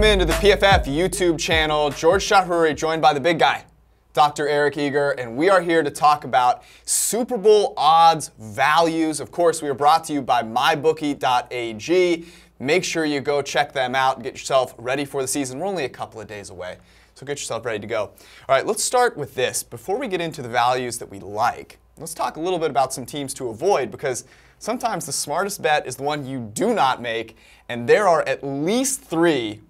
Welcome into the PFF YouTube channel. George Chahrouri joined by the big guy, Dr. Eric Eager, and we are here to talk about Super Bowl odds values. Of course, we are brought to you by mybookie.ag. Make sure you go check them out and get yourself ready for the season. We're only a couple of days away, so get yourself ready to go. All right, let's start with this. Before we get into the values that we like, let's talk a little bit about some teams to avoid, because sometimes the smartest bet is the one you do not make, and there are at least 3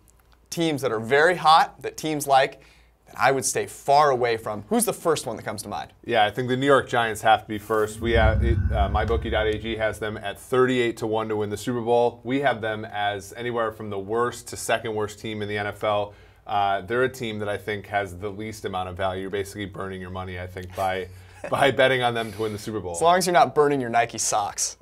teams that are very hot, that teams like, that I would stay far away from. Who's the first one that comes to mind? Yeah, I think the New York Giants have to be first. We have mybookie.ag has them at 38-1 to win the Super Bowl. We have them as anywhere from the worst to second worst team in the NFL. They're a team that I think has the least amount of value. You're basically burning your money, I think, by betting on them to win the Super Bowl. As long as you're not burning your Nike socks.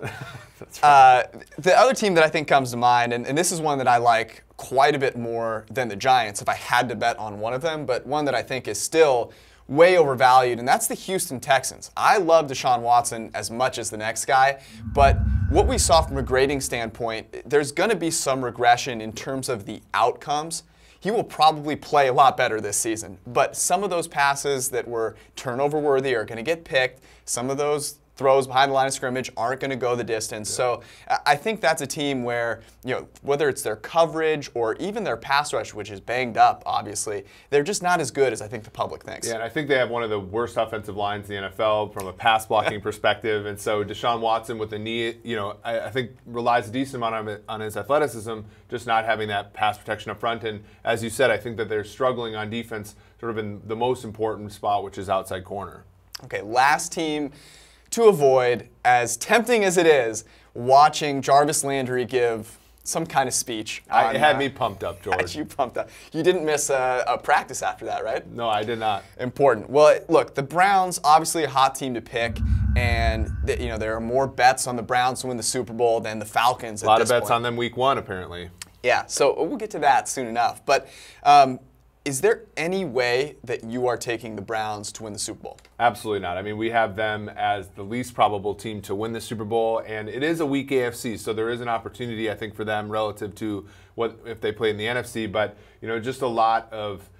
That's right. The other team that I think comes to mind, and this is one that I like quite a bit more than the Giants if I had to bet on one of them, but one that I think is still way overvalued, and that's the Houston Texans. I love Deshaun Watson as much as the next guy, but what we saw from a grading standpoint, there's going to be some regression in terms of the outcomes. He will probably play a lot better this season, but some of those passes that were turnover worthy are going to get picked. Some of those throws behind the line of scrimmage aren't going to go the distance. So I think that's a team where, whether it's their coverage or even their pass rush, which is banged up, obviously, they're just not as good as I think the public thinks. Yeah, and I think they have one of the worst offensive lines in the NFL from a pass blocking perspective. And so Deshaun Watson with the knee, I think relies a decent amount on his athleticism, just not having that pass protection up front. And as you said, I think that they're struggling on defense sort of in the most important spot, which is outside corner. Okay, last team to avoid, as tempting as it is, watching Jarvis Landry give some kind of speech. It had me pumped up, George. You pumped up. You didn't miss a practice after that, right? No, I did not. Important. Well, look, the Browns, obviously a hot team to pick, and there are more bets on the Browns to win the Super Bowl than the Falcons at this point. A lot of bets on them week 1, apparently. Yeah, so we'll get to that soon enough. But is there any way that you are taking the Browns to win the Super Bowl? Absolutely not. I mean, we have them as the least probable team to win the Super Bowl, and it is a weak AFC, so there is an opportunity, I think, for them relative to what if they play in the NFC. But just a lot of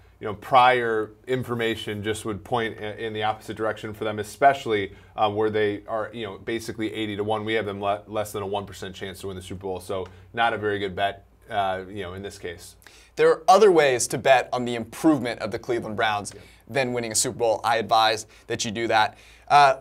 prior information just would point in the opposite direction for them, especially where they are basically 80-1. We have them less than a 1% chance to win the Super Bowl, so not a very good bet. In this case. There are other ways to bet on the improvement of the Cleveland Browns than winning a Super Bowl. I advise that you do that.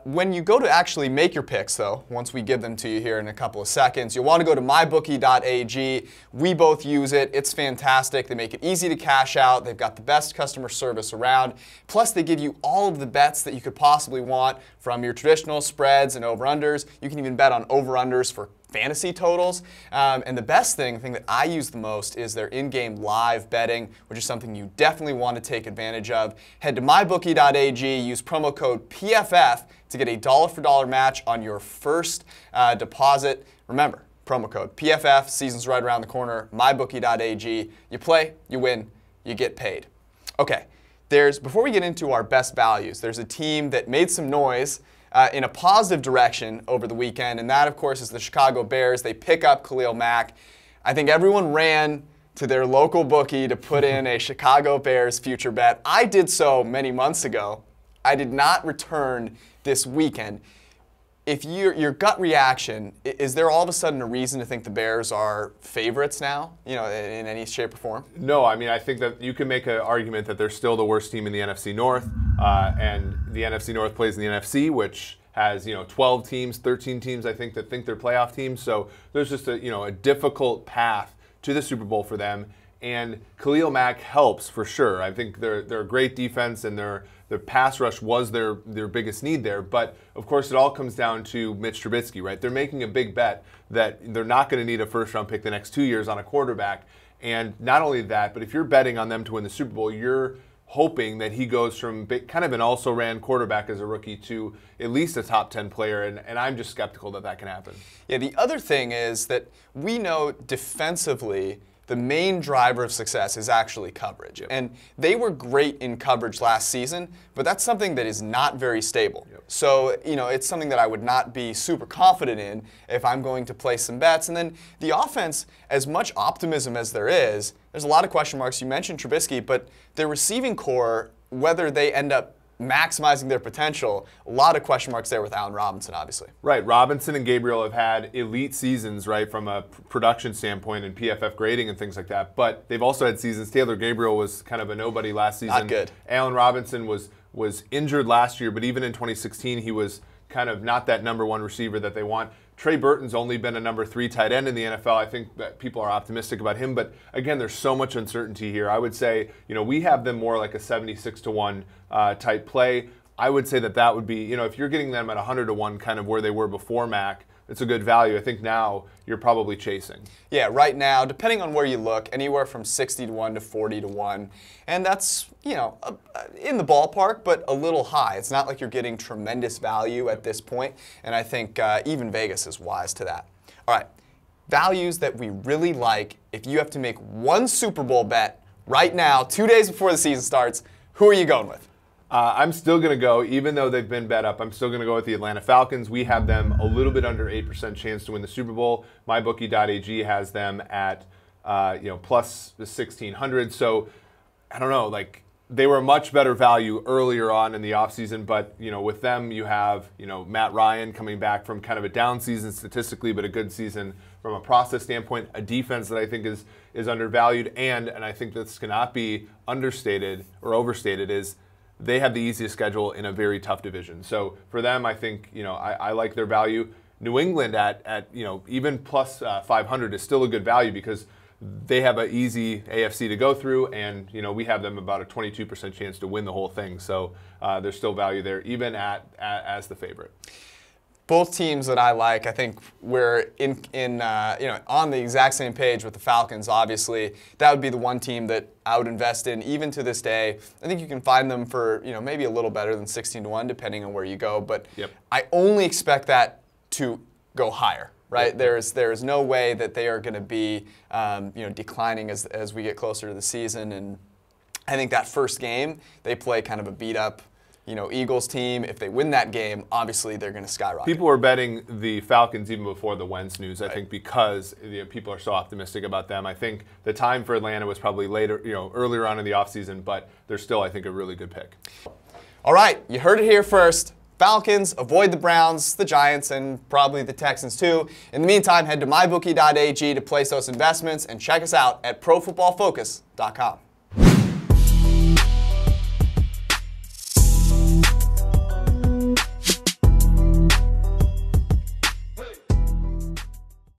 When you go to actually make your picks, though, once we give them to you here in a couple of seconds, you'll want to go to mybookie.ag. We both use it. It's fantastic. They make it easy to cash out. They've got the best customer service around. Plus, they give you all of the bets that you could possibly want, from your traditional spreads and over-unders. You can even bet on over-unders for fantasy totals. And the best thing, the thing that I use the most, is their in-game live betting, which is something you definitely want to take advantage of. Head to mybookie.ag, use promo code PFF to get a dollar-for-dollar match on your first deposit. Remember, promo code PFF, season's right around the corner, mybookie.ag. You play, you win, you get paid. Okay, before we get into our best values, there's a team that made some noise in a positive direction over the weekend, and that, of course, is the Chicago Bears. They pick up Khalil Mack. I think everyone ran to their local bookie to put in a Chicago Bears future bet. I did so many months ago. I did not return this weekend. If your gut reaction, is there all of a sudden a reason to think the Bears are favorites now, in any shape or form? No, I mean, I think that you can make an argument that they're still the worst team in the NFC North, and the NFC North plays in the NFC, which has 12 teams, 13 teams, I think, that think they're playoff teams. So there's just a difficult path to the Super Bowl for them. And Khalil Mack helps for sure. I think they're a great defense, and their pass rush was their biggest need there. But of course, it all comes down to Mitch Trubisky, right? They're making a big bet that they're not going to need a first-round pick the next 2 years on a quarterback. And not only that, but if you're betting on them to win the Super Bowl, you're hoping that he goes from kind of an also-ran quarterback as a rookie to at least a top 10 player, and I'm just skeptical that that can happen. Yeah, the other thing is that we know defensively the main driver of success is actually coverage. Yep. And they were great in coverage last season, but that's something that is not very stable. Yep. So, it's something that I would not be super confident in if I'm going to place some bets. And then the offense, as much optimism as there's a lot of question marks. You mentioned Trubisky, but their receiving core, whether they end up maximizing their potential, a lot of question marks there with Allen Robinson, obviously. Right. Robinson and Gabriel have had elite seasons, right, from a production standpoint and PFF grading and things like that. But they've also had seasons. Taylor Gabriel was kind of a nobody last season. Not good. Allen Robinson was injured last year, but even in 2016, he was kind of not that number one receiver that they want. Trey Burton's only been a number 3 tight end in the NFL. I think that people are optimistic about him, but again, there's so much uncertainty here. I would say, we have them more like a 76-1 type play. I would say that would be, if you're getting them at 100-1, kind of where they were before Mac, it's a good value. I think now you're probably chasing. Yeah, right now, depending on where you look, anywhere from 60-1 to 40-1. And that's, in the ballpark, but a little high. It's not like you're getting tremendous value at this point. And I think even Vegas is wise to that. All right, values that we really like. If you have to make one Super Bowl bet right now, 2 days before the season starts, who are you going with? I'm still going to go, even though they've been bet up, I'm still going to go with the Atlanta Falcons. We have them a little bit under 8% chance to win the Super Bowl. MyBookie.ag has them at plus 1,600. So I don't know, they were a much better value earlier on in the offseason, but with them you have Matt Ryan coming back from kind of a down season statistically, but a good season from a process standpoint, a defense that I think is undervalued, and I think this cannot be understated or overstated, is they have the easiest schedule in a very tough division. So for them, I think I like their value. New England at even plus 500 is still a good value because they have an easy AFC to go through, and we have them about a 22% chance to win the whole thing. So there's still value there, even as the favorite. Both teams that I like, I think we're on the exact same page with the Falcons. Obviously, that would be the one team that I would invest in, even to this day. I think you can find them for maybe a little better than 16-1, depending on where you go. But yep. I only expect that to go higher. Right, there is no way that they are going to be declining as we get closer to the season. And I think that first game they play kind of a beat up Eagles team. If they win that game, obviously they're going to skyrocket. People were betting the Falcons even before the Wentz news, I think, because people are so optimistic about them. I think the time for Atlanta was probably later, earlier on in the offseason, but they're still, I think, a really good pick. All right, you heard it here first. Falcons, avoid the Browns, the Giants, and probably the Texans too. In the meantime, head to mybookie.ag to place those investments and check us out at profootballfocus.com.